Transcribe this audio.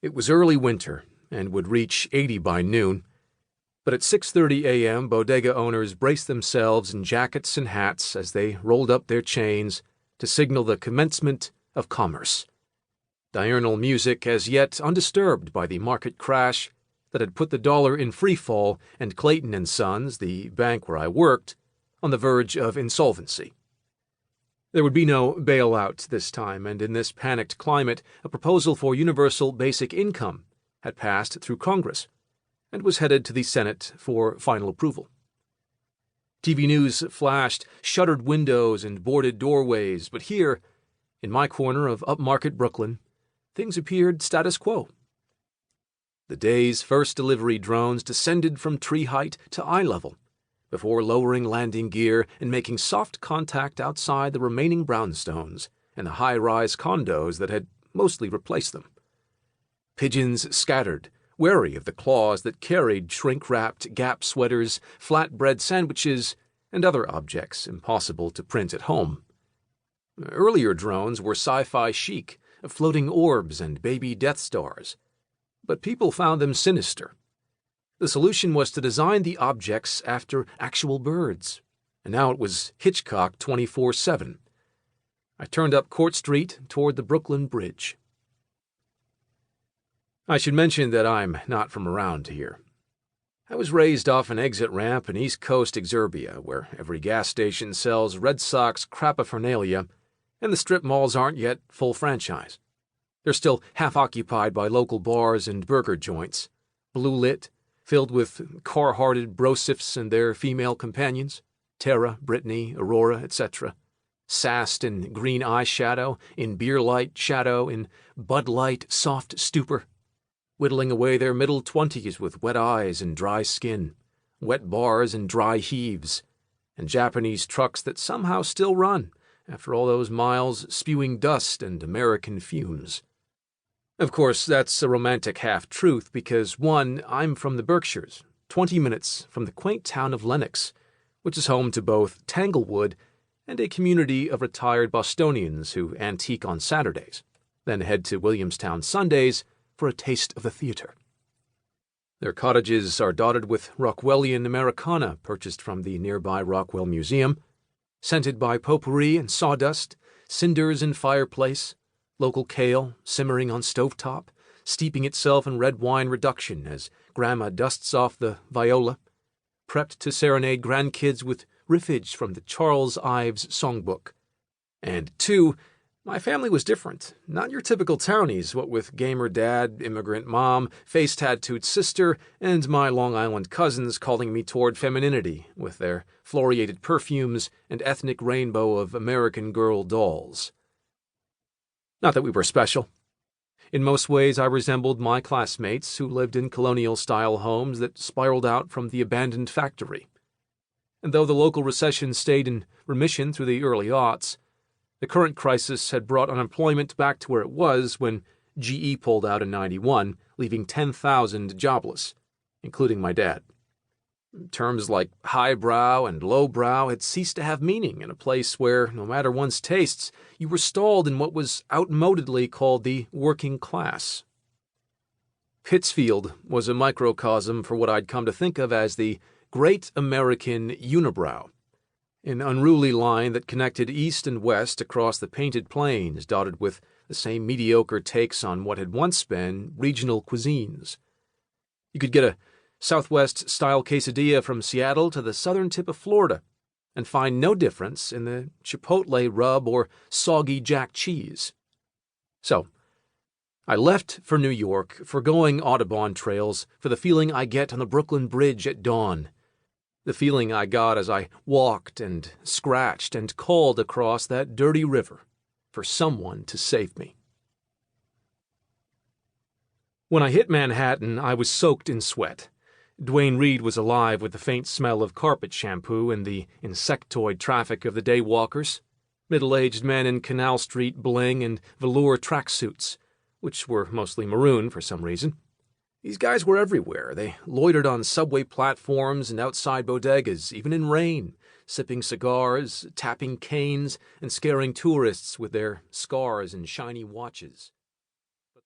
It was early winter and would reach 80 by noon, but at 6:30 a.m. bodega owners braced themselves in jackets and hats as they rolled up their chains to signal the commencement of commerce. Diurnal music as yet undisturbed by the market crash that had put the dollar in free fall and Clayton and Sons, the bank where I worked, on the verge of insolvency. There would be no bailout this time, and in this panicked climate, a proposal for universal basic income had passed through Congress and was headed to the Senate for final approval. TV news flashed shuttered windows and boarded doorways, but here, in my corner of upmarket Brooklyn, things appeared status quo. The day's first delivery drones descended from tree height to eye level, before lowering landing gear and making soft contact outside the remaining brownstones and the high-rise condos that had mostly replaced them. Pigeons scattered, wary of the claws that carried shrink-wrapped Gap sweaters, flatbread sandwiches, and other objects impossible to print at home. Earlier drones were sci-fi chic, floating orbs and baby Death Stars, but people found them sinister. The solution was to design the objects after actual birds, and now it was Hitchcock 24/7. I turned up Court Street toward the Brooklyn Bridge. I should mention that I'm not from around here. I was raised off an exit ramp in East Coast exurbia, where every gas station sells Red Sox crapaphernalia, and the strip malls aren't yet full franchise. They're still half-occupied by local bars and burger joints, blue-lit, filled with car-hearted brosifs and their female companions, Tara, Brittany, Aurora, etc., sassed in green eyeshadow, in beer light shadow, in Bud Light soft stupor, whittling away their middle 20s with wet eyes and dry skin, wet bars and dry heaves, and Japanese trucks that somehow still run, after all those miles spewing dust and American fumes. Of course, that's a romantic half-truth because, one, I'm from the Berkshires, 20 minutes from the quaint town of Lenox, which is home to both Tanglewood and a community of retired Bostonians who antique on Saturdays, then head to Williamstown Sundays for a taste of the theater. Their cottages are dotted with Rockwellian Americana purchased from the nearby Rockwell Museum, scented by potpourri and sawdust, cinders and fireplace, local kale simmering on stovetop, steeping itself in red wine reduction as Grandma dusts off the viola, prepped to serenade grandkids with riffage from the Charles Ives songbook. And two, my family was different. Not your typical townies, what with gamer dad, immigrant mom, face-tattooed sister, and my Long Island cousins calling me toward femininity with their floriated perfumes and ethnic rainbow of American Girl dolls. Not that we were special. In most ways, I resembled my classmates who lived in colonial-style homes that spiraled out from the abandoned factory. And though the local recession stayed in remission through the early aughts, the current crisis had brought unemployment back to where it was when GE pulled out in '91, leaving 10,000 jobless, including my dad. Terms like highbrow and lowbrow had ceased to have meaning in a place where, no matter one's tastes, you were stalled in what was outmodedly called the working class. Pittsfield was a microcosm for what I'd come to think of as the Great American Unibrow, an unruly line that connected east and west across the painted plains dotted with the same mediocre takes on what had once been regional cuisines. You could get a Southwest-style quesadilla from Seattle to the southern tip of Florida, and find no difference in the chipotle rub or soggy jack cheese. So, I left for New York, forgoing Audubon trails for the feeling I get on the Brooklyn Bridge at dawn, the feeling I got as I walked and scratched and called across that dirty river for someone to save me. When I hit Manhattan, I was soaked in sweat. Duane Reade was alive with the faint smell of carpet shampoo and the insectoid traffic of the daywalkers, middle-aged men in Canal Street bling and velour tracksuits, which were mostly maroon for some reason. These guys were everywhere. They loitered on subway platforms and outside bodegas, even in rain, sipping cigars, tapping canes, and scaring tourists with their scars and shiny watches.